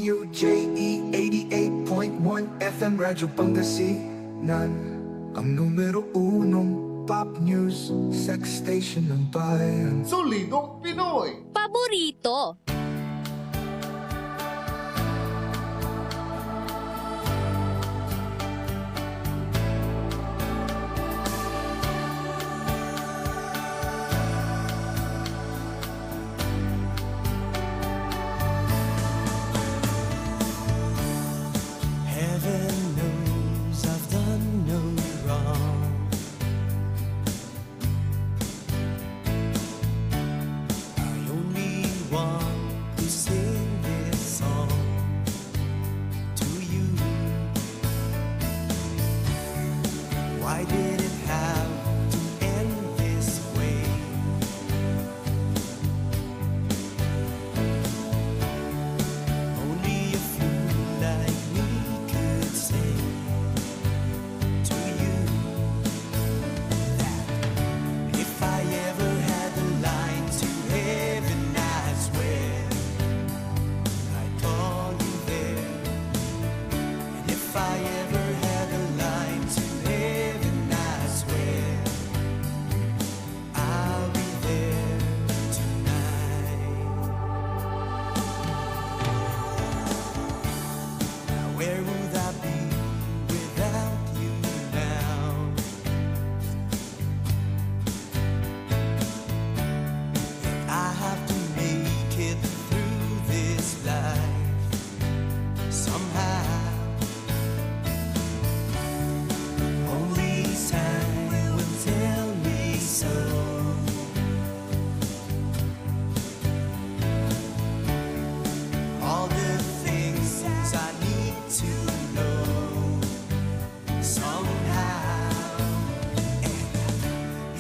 DWJE 88.1 FM Radyo Pangasinan, ang numero unong pop news sex station ng bayan. Solidong Pinoy! Paborito. Heaven knows I've done no wrong. I only want to sing this song to you. Why did it have to end this way? Only a fool like me could say to you that if I ever had the line to heaven, I swear I'd call you there. And if I ever had the line to heaven, I swear I'll be there tonight. Now where would I be without you now? Yet I have to make it through this life somehow. Only time will tell me so. All the things I need to know somehow. And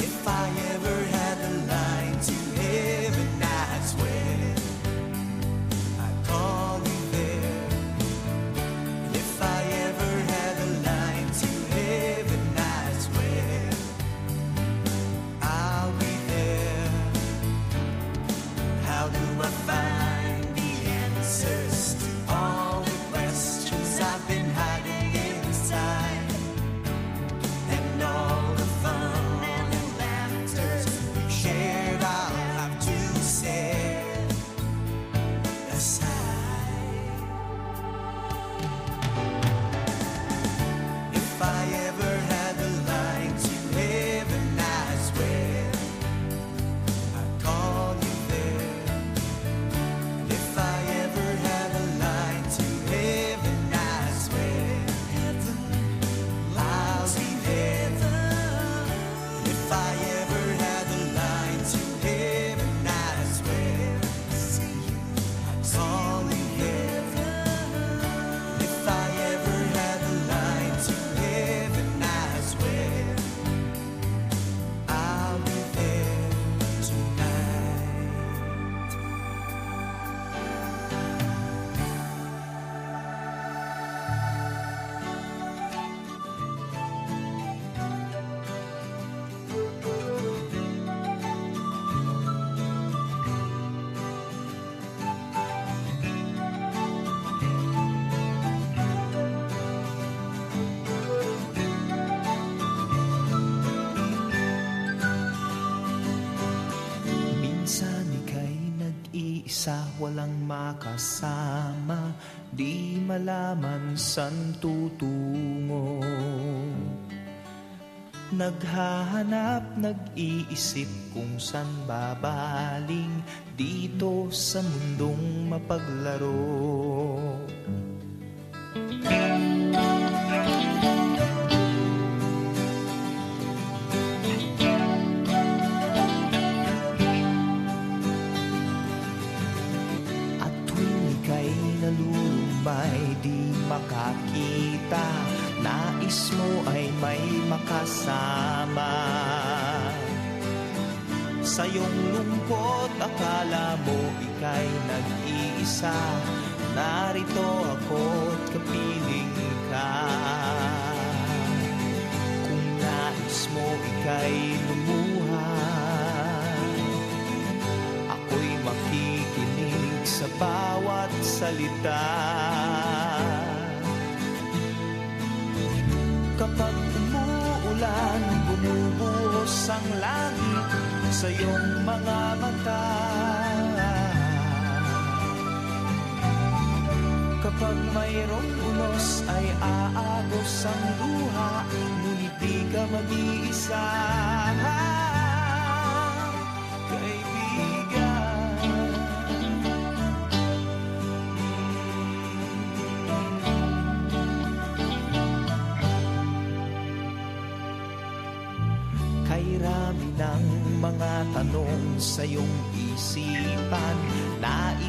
if I ever had the line to heaven, I swear I'd call you there. And if I ever had the line to heaven, I swear I'll be there. How do I find the answers to all the questions I've been hiding inside? And all the fun and the laughter we've shared, I'll have to set aside. If I ever had the line to heaven, I swear I'd call you there. And if I ever had a line to heaven, I swear I'll be there. And if I ever had a line to heaven, I swear I'd call you there. And if I ever had a line to heaven, I swear I'll be there tonight. Minsan ika'y nag-iisa, walang makasama, di malaman san tutungo. Naghahanap, nag-iisip kung san babaling dito sa mundong mapaglaro. At tuwing ika'y nalulumay, di makakita, nais mo ay may makasama. Sa iyong lungkot, akala mo ika'y nag-iisa, narito ako't kapiling ka. Kung nais mo ika'y lumuhay, ako'y makikinig sa bawat salita. Kapag umuulan, bumubuhos ang langit sa iyong mga mata. Kapag mayroong unos ay aagos ang luha, ngunit di ka mag-iisa, kaibigan. Kay rami ng mga tanong sa iyong isipan, nais